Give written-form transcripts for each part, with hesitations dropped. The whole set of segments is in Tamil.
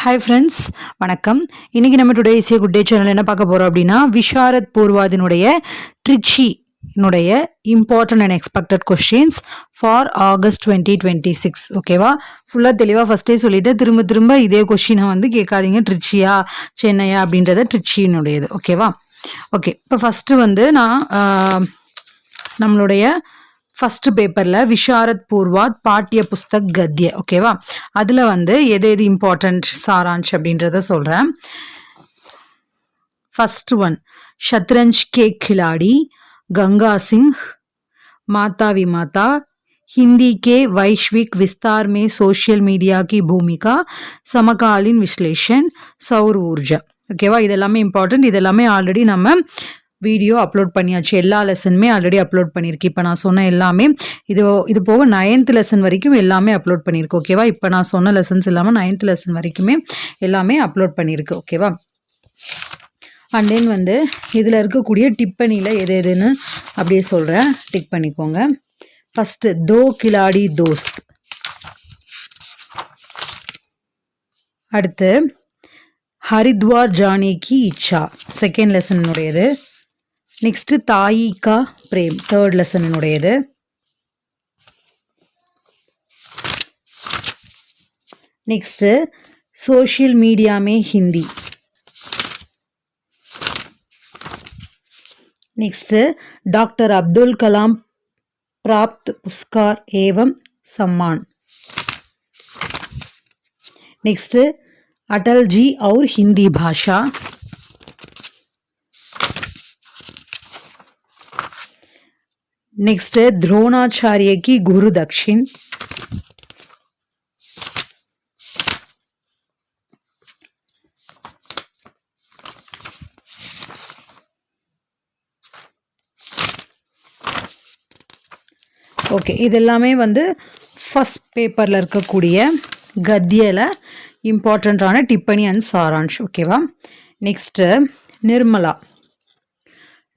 Hi friends, வணக்கம். இன்னைக்கு நம்ம today is a good day channel என்ன பார்க்க போறோம் அப்படின்னா விஷாரத் பூர்வாதினுடைய Trichy important and expected questions for August 2026. ஓகேவா? ஃபுல்லாக தெளிவாக ஃபர்ஸ்டே சொல்லிட்டு திரும்ப இதே கொஸ்டினை வந்து கேட்காதீங்க. ட்ரிச்சியா சென்னையா அப்படின்றத ட்ரிச்சியினுடையது. ஓகேவா? ஓகே, இப்போ ஃபஸ்ட்டு வந்து நான் நம்மளுடைய ஃபர்ஸ்ட் பேப்பரில் விஷாரத் பூர்வாத் பாட்டிய புஸ்தக் கத்ய. ஓகேவா? அதில் வந்து எது இம்பார்ட்டன்ட் சாராஞ்ச் அப்படின்றத சொல்கிறேன். ஃபர்ஸ்ட் ஒன் शतरंज के खिलाड़ी गंगा सिंह, माता विमाता, हिंदी के वैश्विक विस्तार में सोशल मीडिया की भूमिका, समकालीन विश्लेषण, सौर ऊर्जा. ஓகேவா? இதெல்லாமே இம்பார்ட்டன்ட். இதெல்லாமே ஆல்ரெடி நம்ம வீடியோ அப்லோட் பண்ணியாச்சு. எல்லா லெசனுமே ஆல்ரெடி அப்லோட் பண்ணியிருக்கு. இப்போ நான் சொன்ன எல்லாமே இது போக 9th லெசன் வரைக்கும் எல்லாமே அப்லோட் பண்ணியிருக்கு. ஓகேவா? இப்போ நான் சொன்ன லெசன்ஸ் இல்லாமல் 9th லெசன் வரைக்குமே எல்லாமே அப்லோட் பண்ணியிருக்கு. ஓகேவா? அண்ட் தென் வந்து இதில் இருக்கக்கூடிய டிப்பணியில் எதுன்னு அப்படியே சொல்கிறேன், டிக் பண்ணிக்கோங்க. ஃபஸ்ட்டு தோ கிலாடி தோஸ்த், அடுத்து ஹரித்வார் ஜானே கி இச்சா செகண்ட் லெசனுடையது. நெக்ஸ்ட்டு தாயி கா பிரேம் தேர்ட் லெசனுடையது. நெக்ஸ்ட்டு சோஷியல் மீடியா மே ஹிந்தி. नेक्स्ट डॉक्टर अब्दुल कलाम प्राप्त पुरस्कार एवं सम्मान. नेक्स्ट अटल जी और हिंदी भाषा. नेक्स्ट द्रोणाचार्य की गुरु दक्षिण. ஓகே, இதெல்லாமே வந்து ஃபஸ்ட் பேப்பரில் இருக்கக்கூடிய கத்தியில் இம்பார்ட்டண்ட்டான டிப்பணி அண்ட் சாராஞ்ச். ஓகேவா? நெக்ஸ்ட்டு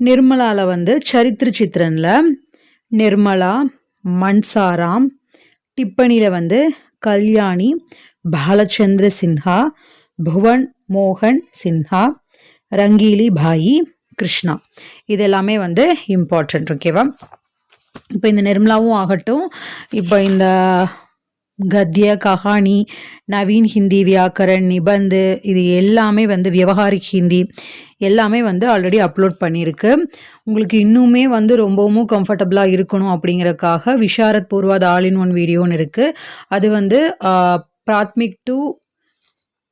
நிர்மலாவில் வந்து சரித்திர சித்திரனில் நிர்மலா, மன்சாராம், டிப்பணியில் வந்து கல்யாணி, பாலச்சந்திர சின்ஹா, புவன் மோகன் சின்ஹா, ரங்கீலி பாயி, கிருஷ்ணா. இதெல்லாமே வந்து இம்பார்ட்டண்ட். ஓகேவா? இப்போ இந்த நிர்மலாவும் ஆகட்டும், இப்போ இந்த கத்திய, கஹானி, நவீன் ஹிந்தி வியாக்கரன், நிபந்து, இது எல்லாமே வந்து விவகாரிக் ஹிந்தி எல்லாமே வந்து ஆல்ரெடி அப்லோட் பண்ணியிருக்கு. உங்களுக்கு இன்னுமே வந்து ரொம்பவும் கம்ஃபர்டபுளாக இருக்கணும் அப்படிங்கிறதுக்காக Visharad Purvardh all in one வீடியோன்னு இருக்குது. அது வந்து Prathmik to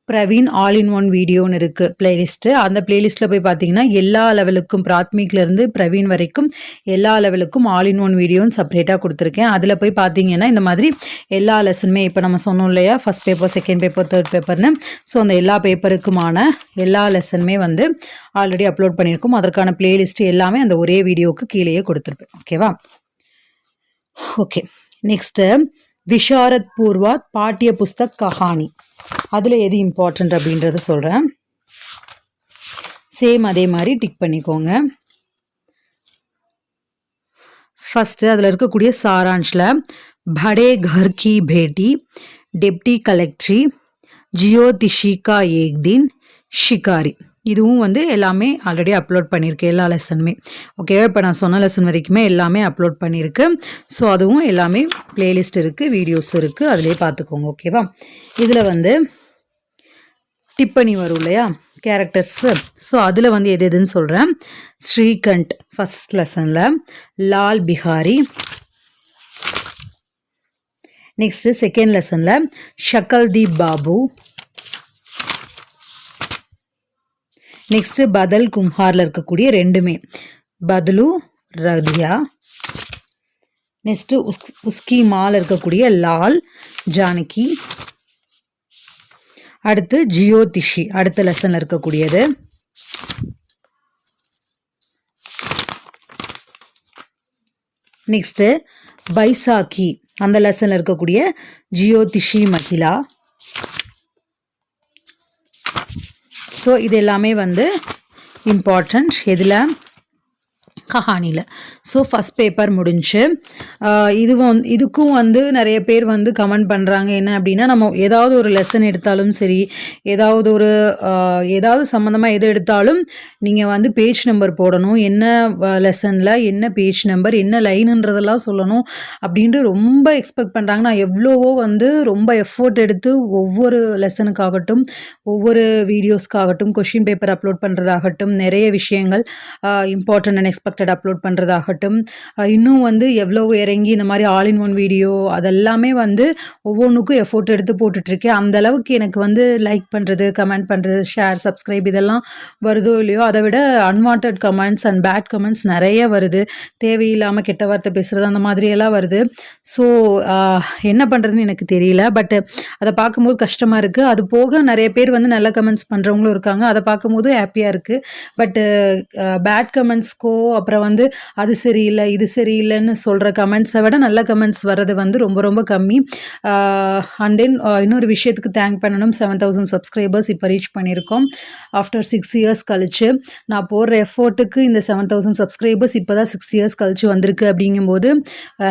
Praveen all in one வீடியோன்னு இருக்குது பிளேலிஸ்ட்டு. அந்த பிளேலிஸ்ட்டில் போய் பார்த்தீங்கன்னா எல்லா லெவலுக்கும் பிராத்மிக்லேருந்து பிரவீன் வரைக்கும் எல்லா லெவலுக்கும் ஆல் இன் ஒன் வீடியோன்னு செப்பரேட்டாக கொடுத்துருக்கேன். அதில் போய் பார்த்தீங்கன்னா இந்த மாதிரி எல்லா லெசனுமே இப்போ நம்ம சொன்னோம் இல்லையா, first paper, second paper, third பேப்பர்னு. ஸோ அந்த எல்லா பேப்பருக்குமான எல்லா லெசனுமே வந்து ஆல்ரெடி அப்லோட் பண்ணியிருக்கோம். அதற்கான பிளேலிஸ்ட்டு எல்லாமே அந்த ஒரே வீடியோவுக்கு கீழேயே கொடுத்துருப்பேன். ஓகேவா? ஓகே, நெக்ஸ்ட்டு விஷாரத் பூர்வாத் பாட்டிய புஸ்தக் கஹானி, அதில் எது இம்பார்ட்டண்ட் அப்படின்றத சொல்கிறேன். சேம் அதே மாதிரி டிக் பண்ணிக்கோங்க. ஃபஸ்ட்டு அதில் இருக்கக்கூடிய சாராஞ்சில் படே घर की बेटी, डिप्टी कलेक्ट्री, ஜியோதிஷி கா ஏக் தின், ஷிகாரி. இதுவும் வந்து எல்லாமே ஆல்ரெடி அப்லோட் பண்ணியிருக்கேன் எல்லா லெசனுமே. ஓகேவா? இப்போ நான் சொன்ன லெசன் வரைக்குமே எல்லாமே அப்லோட் பண்ணியிருக்கு. ஸோ அதுவும் எல்லாமே பிளேலிஸ்ட் இருக்குது, வீடியோஸ் இருக்குது, அதிலே பார்த்துக்கோங்க. ஓகேவா? இதில் வந்து டிப்பணி வரும் இல்லையா, கேரக்டர்ஸு. ஸோ அதில் வந்து எதுன்னு சொல்கிறேன். ஸ்ரீகண்ட் ஃபஸ்ட் லெசனில், லால் பிஹாரி. நெக்ஸ்ட்டு செகண்ட் லெசனில் ஷக்கல்தீப் பாபு. நெக்ஸ்ட்டு பதல் கும்ஹாரில் இருக்கக்கூடிய ரெண்டுமே பதலு ரதியா. நெக்ஸ்ட்டு உஸ்கி மால் இருக்கக்கூடிய லால் ஜானகி. அடுத்து ஜியோதிஷி அடுத்த லெசனில் இருக்கக்கூடியது. நெக்ஸ்ட்டு பைசாக்கி அந்த லெசனில் இருக்கக்கூடிய ஜியோதிஷி மகிழா. ஸோ இது எல்லாமே வந்து இம்பார்ட்டண்ட். எதில்? கஹானியில். ஸோ ஃபஸ்ட் பேப்பர் முடிஞ்சு. இதுக்கும் வந்து நிறைய பேர் வந்து கமெண்ட் பண்ணுறாங்க என்ன அப்படின்னா, நம்ம ஏதாவது ஒரு லெசன் எடுத்தாலும் சரி, ஏதாவது சம்மந்தமாக எது எடுத்தாலும் நீங்கள் வந்து பேஜ் நம்பர் போடணும், என்ன லெசனில் என்ன பேஜ் நம்பர் என்ன லைனுன்றதெல்லாம் சொல்லணும் அப்படின்ட்டு ரொம்ப எக்ஸ்பெக்ட் பண்ணுறாங்க. நான் எவ்வளவோ வந்து ரொம்ப எஃபோர்ட் எடுத்து ஒவ்வொரு லெசனுக்காகட்டும் ஒவ்வொரு வீடியோஸ்க்காகட்டும் கொஷின் பேப்பர் அப்லோட் பண்ணுறதாகட்டும் நிறைய விஷயங்கள் இம்பார்ட்டன்ட் அண்ட் எக்ஸ்பெக்டட் அப்லோட் பண்ணுறதாகட்டும் இன்னும் வந்து எவ்வளோ இறங்கி இந்த மாதிரி ஆல் இன் ஒன் வீடியோ அதெல்லாமே வந்து ஒவ்வொன்றுக்கும் எஃபோர்ட் எடுத்து போட்டுட்ருக்கேன். அந்த அளவுக்கு எனக்கு வந்து லைக் பண்ணுறது கமெண்ட் பண்ணுறது ஷேர் சப்ஸ்கிரைப் இதெல்லாம் வருதோ இல்லையோ அதை விட unwanted comments and bad comments நிறைய வருது. தேவையில்லாமல் கெட்ட வார்த்தை பேசுகிறது அந்த மாதிரியெல்லாம் வருது. ஸோ என்ன பண்ணுறதுன்னு எனக்கு தெரியல. பட் அதை பார்க்கும்போது கஷ்டமாக இருக்குது. அது போக நிறைய பேர் வந்து நல்ல கமெண்ட்ஸ் பண்ணுறவங்களும் இருக்காங்க. அதை பார்க்கும்போது ஹாப்பியாக இருக்குது. பட்டு பேட் கமெண்ட்ஸ்க்கோ அப்புறம் வந்து அது சரியில்லை இது சரியில்லைன்னு சொல்கிற கமெண்ட்ஸை விட நல்ல கமெண்ட்ஸ் வர்றது வந்து ரொம்ப ரொம்ப கம்மி. அண்ட் தென் இன்னொரு விஷயத்துக்கு தேங்க் பண்ணணும். 7000 சப்ஸ்கிரைபர்ஸ் இப்போ ரீச் பண்ணியிருக்கோம். ஆஃப்டர் 6 இயர்ஸ் கழிச்சு நான் போடுற எஃபோர்ட்டுக்கு இந்த 7000 சப்ஸ்கிரைபர்ஸ் இப்போ தான் 6 இயர்ஸ் கழிச்சு வந்திருக்கு. அப்படிங்கும்போது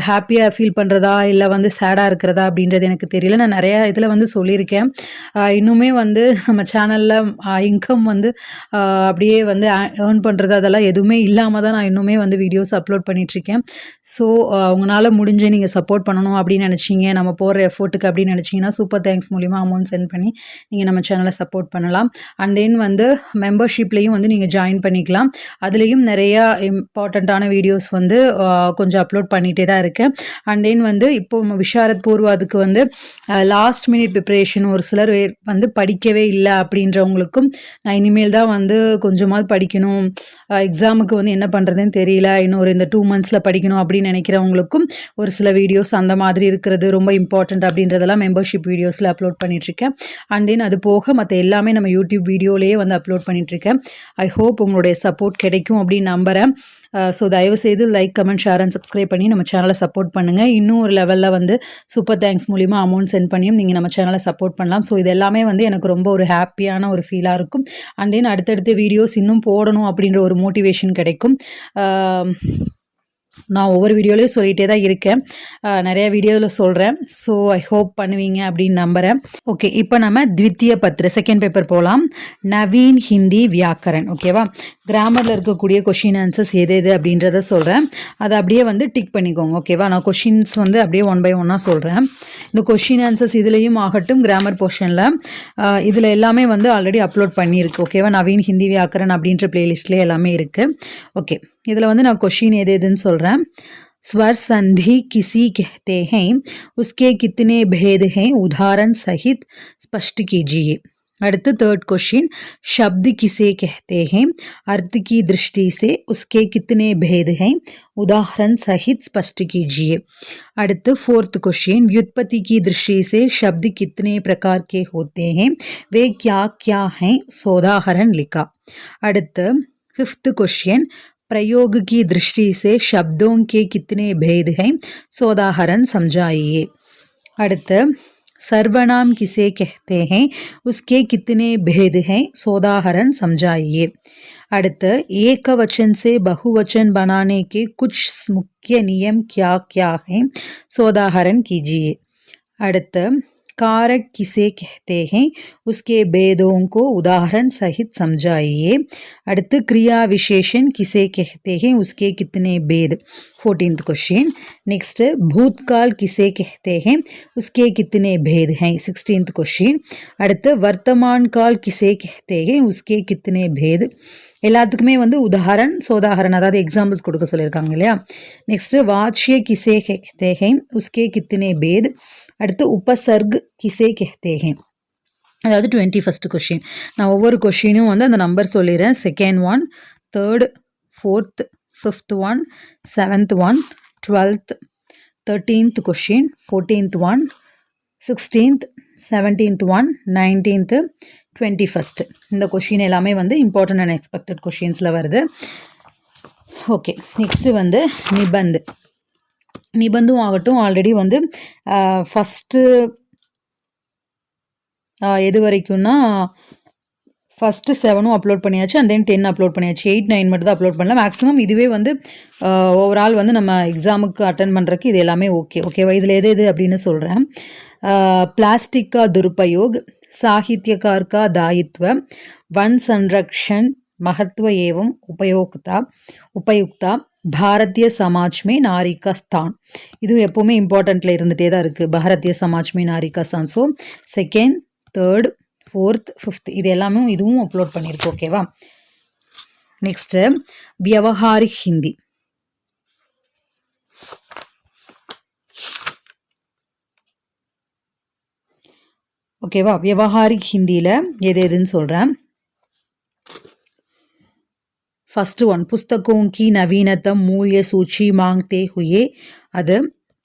ஹாப்பியாக ஃபீல் பண்ணுறதா இல்லை வந்து சேடாக இருக்கிறதா அப்படின்றது எனக்கு தெரியல. நான் நிறையா இதில் வந்து சொல்லியிருக்கேன். இன்னுமே வந்து நம்ம சேனலில் இன்கம் வந்து அப்படியே வந்து ஏர்ன் பண்ணுறது அதெல்லாம் எதுவுமே இல்லாமல் தான் நான் இன்னுமே வந்து வீடியோஸ் அப்லோட் பண்ணிகிட்ருக்கேன். ஸோ உங்களால் முடிஞ்சு நீங்கள் சப்போர்ட் பண்ணணும் அப்படின்னு நினச்சிங்க, நம்ம போடுற எஃபோர்ட்டுக்கு அப்படின்னு நினச்சிங்கன்னா சூப்பர் தேங்க்ஸ் மூலிமா அமௌண்ட் சென்ட் பண்ணி நீங்கள் நம்ம சேனலை சப்போர்ட் பண்ணலாம். அண்ட் தென் வந்து மெம்பர்ஷிப்லேயும் வந்து நீங்கள் ஜாயின் பண்ணிக்கலாம். அதுலேயும் நிறையா இம்பார்ட்டண்ட்டான வீடியோஸ் வந்து கொஞ்சம் அப்லோட் பண்ணிகிட்டே தான் இருக்கேன். அண்ட் தென் வந்து இப்போ விஷாரத் பூர்வாதுக்கு வந்து லாஸ்ட் மினிட் ப்ரிப்பரேஷன் ஒரு சிலர் வந்து படிக்கவே இல்லை அப்படின்றவங்களுக்கும் நான் இனிமேல் தான் வந்து கொஞ்சமாவது படிக்கணும், எக்ஸாமுக்கு வந்து என்ன பண்ணுறதுன்னு தெரியல, இன்னொரு இந்த 2 monthஸில் படிக்கணும் அப்படின்னு நினைக்கிறவங்களுக்கும் ஒரு சில வீடியோஸ் அந்த மாதிரி இருக்கிறது ரொம்ப இம்பார்ட்டண்ட் அப்படின்றதெல்லாம் மெம்பர்ஷிப் வீடியோஸில் அப்லோட் பண்ணிகிட்ருக்கேன். அண்ட் தென் அது போக மற்ற எல்லாமே நம்ம யூடியூப் வீடியோலேயே வந்து அப்லோட் பண்ணிகிட்ருக்கேன். ஐ ஹோப் உங்களுடைய சப்போர்ட் கிடைக்கும் அப்படின்னு நம்புகிறேன். ஸோ தயவுசெய்து like comment share and subscribe பண்ணி நம்ம சேனலை சப்போர்ட் பண்ணுங்கள். இன்னும் ஒரு லெவலில் வந்து சூப்பர் தேங்க்ஸ் மூலிமா அமௌண்ட் சென்ட் பண்ணியும் நீங்கள் நம்ம சேனலை சப்போர்ட் பண்ணலாம். ஸோ இது எல்லாமே வந்து எனக்கு ரொம்ப ஒரு ஹாப்பியான ஒரு ஃபீலாக இருக்கும். அண்ட் தென் அடுத்தடுத்த வீடியோஸ் இன்னும் போடணும் அப்படின்ற ஒரு மோட்டிவேஷன் கிடைக்கும். நான் ஒவ்வொரு வீடியோலையும் சொல்லிகிட்டே தான் இருக்கேன், நிறைய வீடியோவில் சொல்கிறேன். ஸோ ஐ ஹோப் பண்ணுவீங்க அப்படின்னு நம்புகிறேன். ஓகே, இப்போ நம்ம த்வித்திய பத்திர செகண்ட் பேப்பர் போகலாம். நவீன் ஹிந்தி வியாக்கரன். ஓகேவா, கிராமரில் இருக்கக்கூடிய கொஷின் ஆன்சர்ஸ் எது எது அப்படின்றத சொல்கிறேன். அதை அப்படியே வந்து டிக் பண்ணிக்கோங்க. ஓகேவா, நான் கொஷின்ஸ் வந்து அப்படியே 1 by 1 சொல்கிறேன். இந்த கொஷின் ஆன்சர்ஸ் இதுலேயும் ஆகட்டும் கிராமர் போர்ஷனில் இதில் எல்லாமே வந்து ஆல்ரெடி அப்லோட் பண்ணியிருக்கு. ஓகேவா, நவீன் ஹிந்தி வியாக்கரன் அப்படின்ற பிளேலிஸ்ட்லேயே எல்லாமே இருக்குது. ஓகே, இதில் வந்து நான் கொஷின் எது எதுன்னு சொல்கிறேன். स्वर संधि किसी कहते हैं, उसके कितने भेद हैं, उदाहरण सहित स्पष्ट कीजिए. அடுத்து थर्ड क्वेश्चन, शब्द किसे कहते हैं, अर्थ की दृष्टि से उसके कितने भेद हैं, उदाहरण सहित स्पष्ट कीजिए. அடுத்து फोर्थ क्वेश्चन, व्युत्पत्ति की दृष्टि से शब्द कितने प्रकार के होते हैं, वे क्या क्या हैं, सोदाहरण लिखा. அடுத்து फिफ्थ क्वेश्चन, प्रयोग की दृष्टि से शब्दों के कितने भेद हैं, सोदाहरण समझाइए. அடுத்து सर्वनाम किसे कहते हैं, उसके कितने भेद हैं, सोदाहरण समझाइए. அடுத்து एक वचन से बहुवचन बनाने के कुछ मुख्य नियम क्या क्या हैं, सोदाहरण कीजिए. அடுத்து कारक किसे कहते हैं, उसके भेदों को उदाहरण सहित समझाइए. அடுத்து क्रिया विशेषण किसे कहते हैं, उसके कितने भेद. 14th question. नेक्स्ट भूतकाल किसे कहते हैं, उसके कितने भेद हैं. 16th question. அடுத்து वर्तमान काल किसे कहते हैं, उसके कितने भेद. எல்லாத்துக்குமே வந்து உதாரணம் சோதாகரன் அதாவது எக்ஸாம்பிள்ஸ் கொடுக்க சொல்லியிருக்காங்க இல்லையா. நெக்ஸ்ட் வாச்சிய கிசே कहते हैं, उसके कितने भेद. அடுத்து உபசர்க் கிசே कहते हैं. அதாவது 21st क्वेश्चन. நான் ஒவ்வொரு கொஷினும் வந்து அந்த நம்பர் சொல்லிடுறேன். Second one, third, fourth, fifth one, 7th one, 12th, 13th question, 14th one, 16th, 17th one, 19th, 21st. இந்த கொஷின் எல்லாமே வந்து இம்பார்ட்டன்ட் அண்ட் எக்ஸ்பெக்டட் கொஷின்ஸில் வருது. ஓகே, நெக்ஸ்ட்டு வந்து நிபந்து. நிபந்தும் ஆகட்டும் ஆல்ரெடி வந்து ஃபஸ்ட்டு எது வரைக்கும்னா ஃபஸ்ட்டு 7ம் அப்லோட் பண்ணியாச்சு அண்ட் தென் 10 அப்லோட் பண்ணியாச்சு. 8, 9 மட்டும் தான் அப்லோட் பண்ணல. மேக்ஸிமம் இதுவே வந்து ஓவரால் வந்து நம்ம எக்ஸாமுக்கு அட்டன் பண்ணுறதுக்கு இது எல்லாமே ஓகேவா. இதில் எது அப்படின்னு சொல்கிறேன். प्लास्टिक का दुरुपयोग, साहित्यकार का दायित्व, वन संरक्षण महत्व एवं उपयुक्ता, பாரதிய சமாஜ் மே நாரி கா ஸ்தான். இது எப்போவுமே இம்பார்ட்டண்ட்டில் இருந்துகிட்டே தான் இருக்குது. பாரதிய சமாஜ் மே நாரி கா ஸ்தான். So 2nd, 3rd, 4th, 5th இது எல்லாமே இதுவும் அப்லோட் பண்ணியிருக்கு. ஓகேவா. நெக்ஸ்ட்டு வியவஹாரிக் ஹிந்தி. ஓகேவா. வியவஹாரிக் ஹிந்தியில் எதுன்னு சொல்கிறேன். फर्स्ट वन पुस्तकों की नवीनतम मूल्य सूची मांगते हुए அது.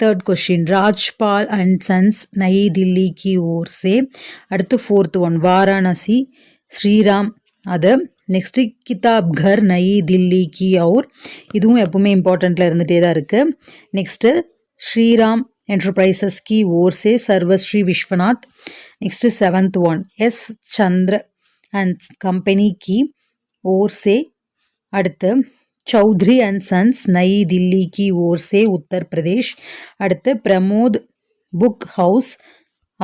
Third question Rajpal and Sons नई दिल्ली की ओर से. அடுத்து 4th वन वाराणसी ஸ்ரீராம் அது. நெக்ஸ்ட்டு கிதாப் घर नई दिल्ली की और இதுவும் எப்பவுமே இம்பார்ட்டண்ட்டில் இருந்துகிட்டே தான் இருக்குது. நெக்ஸ்ட்டு ஸ்ரீராம் एंटरप्राइजेस की ओर से Sarvashri Vishwanath. Next 7th one S Chandra and company की ओर से. அடுத்து चौधरी एंड सन्स नई दिल्ली की ओर से उत्तर प्रदेश. அடுத்து பிரமோத் புக் ஹவுஸ்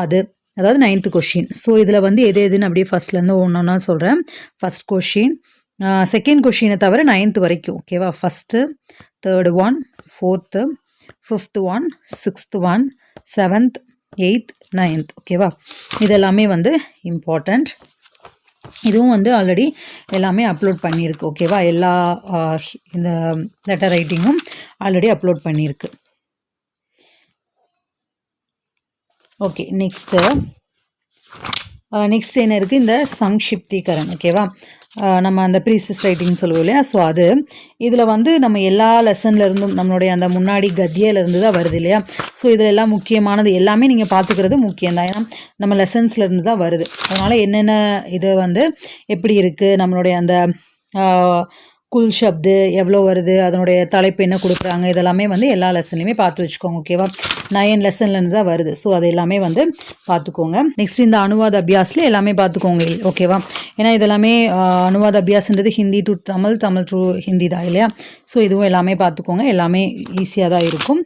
அது. அதாவது 9th கொஷின். ஸோ இதில் வந்து எதுன்னு அப்படியே ஃபஸ்ட்லேருந்து ஒன்றா சொல்கிறேன். ஃபஸ்ட் கொஷின், செகண்ட் கொஷினை தவிர 9th வரைக்கும். ஓகேவா. First, 3rd one, 4th, 5th one, 6th one, 7th, 8th, 9th. ஓகேவா. இதெல்லாமே வந்து இம்பார்ட்டண்ட். இதுவும் வந்து ஆல்ரெடி எல்லாமே அப்லோட் பண்ணியிருக்கு. ஓகேவா. எல்லா இந்த லெட்டர் ரைட்டிங்கும் ஆல்ரெடி அப்லோட் பண்ணியிருக்கு. ஓகே. நெக்ஸ்ட்டு என்ன இருக்குது, இந்த சம்ஷிப்தீகரன். ஓகேவா. நம்ம அந்த ப்ரீசஸ் ரைட்டிங் சொல்லுவோம் இல்லையா. ஸோ அது இதில் வந்து நம்ம எல்லா லெசன்லேருந்தும் நம்மளுடைய அந்த முன்னாடி கத்தியிலேருந்து தான் வருது இல்லையா. ஸோ இதில் எல்லாம் முக்கியமானது எல்லாமே நீங்கள் பார்த்துக்கிறது முக்கியம்தான். ஏன்னா நம்ம லெசன்ஸ்லேருந்து தான் வருது. அதனால் என்னென்ன இது வந்து எப்படி இருக்குது, நம்மளுடைய அந்த குல் ஷப்து எவ்வளோ வருது, அதனுடைய தலைப்பு என்ன கொடுக்குறாங்க, இதெல்லாமே வந்து எல்லா லெசன்லையுமே பார்த்து வச்சுக்கோங்க. ஓகேவா. 9 லெசன்லேருந்து தான் வருது. ஸோ அது எல்லாமே வந்து பார்த்துக்கோங்க. நெக்ஸ்ட் இந்த அனுவாத அபியாஸில் எல்லாமே பார்த்துக்கோங்க. ஓகேவா. ஏன்னா இதெல்லாமே அனுவாத அபியாஸ்ன்றது ஹிந்தி டு தமிழ், தமிழ் டு ஹிந்தி தான் இல்லையா. ஸோ இதுவும் எல்லாமே பார்த்துக்கோங்க. எல்லாமே ஈஸியாக தான் இருக்கும்.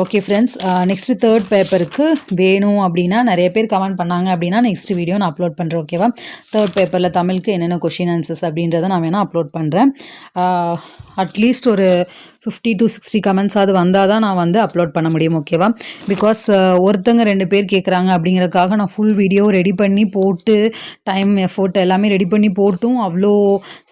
Okay friends. நெக்ஸ்ட்டு 3rd பேப்பருக்கு வேணும் அப்படின்னா நிறைய பேர் கமெண்ட் பண்ணாங்க அப்படின்னா நெக்ஸ்ட் வீடியோ நான் அப்லோட் பண்ணுறேன். ஓகேவா. 3rd பேப்பரில் தமிழுக்கு என்னென்ன கொஷின் ஆன்சர்ஸ் அப்படின்றத நான் வேணால் அப்லோட் பண்ணுறேன். அட்லீஸ்ட் ஒரு 50 to 60 கமெண்ட்ஸாவது வந்தால் தான் நான் வந்து அப்லோட் பண்ண முடியும். ஓகேவா. பிகாஸ் ஒருத்தங்க 2 பேர் கேட்குறாங்க அப்படிங்கிறதுக்காக நான் ஃபுல் வீடியோ ரெடி பண்ணி போட்டு டைம் எஃபோர்ட் எல்லாமே ரெடி பண்ணி போட்டும் அவ்வளோ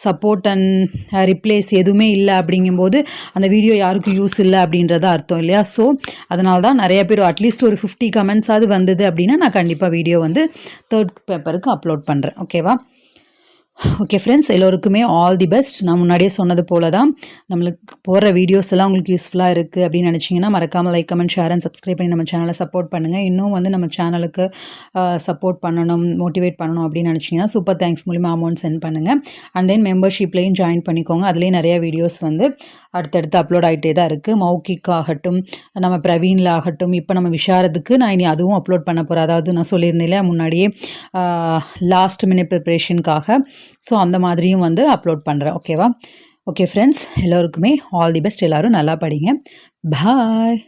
சப்போர்ட் அண்ட் ரிப்ளேஸ் எதுவுமே இல்லை அப்படிங்கும்போது அந்த வீடியோ யாருக்கும் யூஸ் இல்லை அப்படின்றத அர்த்தம் இல்லையா. ஸோ அதனால தான் நிறைய பேர் அட்லீஸ்ட் ஒரு 50 கமெண்ட்ஸாவது வந்தது அப்படின்னா நான் கண்டிப்பாக வீடியோ வந்து 3rd பேப்பருக்கு அப்லோட் பண்ணுறேன். ஓகேவா. ஓகே ஃப்ரெண்ட்ஸ், எல்லோருக்குமே ஆல் தி பெஸ்ட். நான் முன்னாடியே சொன்னது போல தான் நம்மளுக்கு போடுற வீடியோஸ் எல்லாம் உங்களுக்கு யூஸ்ஃபுல்லாக இருக்குது அப்படின்னு நினச்சிங்கன்னா மறக்காமல் like, comment, share and subscribe பண்ணி நம்ம சேனலை சப்போர்ட் பண்ணுங்கள். இன்னும் வந்து நம்ம சேனலுக்கு சப்போர்ட் பண்ணணும், மோட்டிவேட் பண்ணணும் அப்படின்னு நினச்சிங்கன்னா சூப்பர் தேங்க்ஸ் மூலிமா அமௌண்ட் சென்ட் பண்ணுங்கள். அண்ட் தென் மெம்பர்ஷிப்லேயும் ஜாயின் பண்ணிக்கோங்க. அதுலேயும் நிறைய வீடியோஸ் வந்து அடுத்தடுத்து அப்லோட் ஆகிட்டே தான் இருக்குது. மௌகிக் ஆகட்டும், நம்ம பிரவீனில் ஆகட்டும், இப்போ நம்ம விஷாரத்துக்கு நான் இனி அதுவும் அப்லோட் பண்ண போகிறேன். அதாவது நான் சொல்லியிருந்தேன் முன்னாடியே லாஸ்ட் மினிட் ப்ரிப்ரேஷனுக்காக. ஸோ அந்த மாதிரியும் வந்து அப்லோட் பண்ணுறேன். ஓகேவா. ஓகே ஃப்ரெண்ட்ஸ், எல்லோருக்குமே ஆல் தி பெஸ்ட். எல்லோரும் நல்லா படிங்க. பாய்.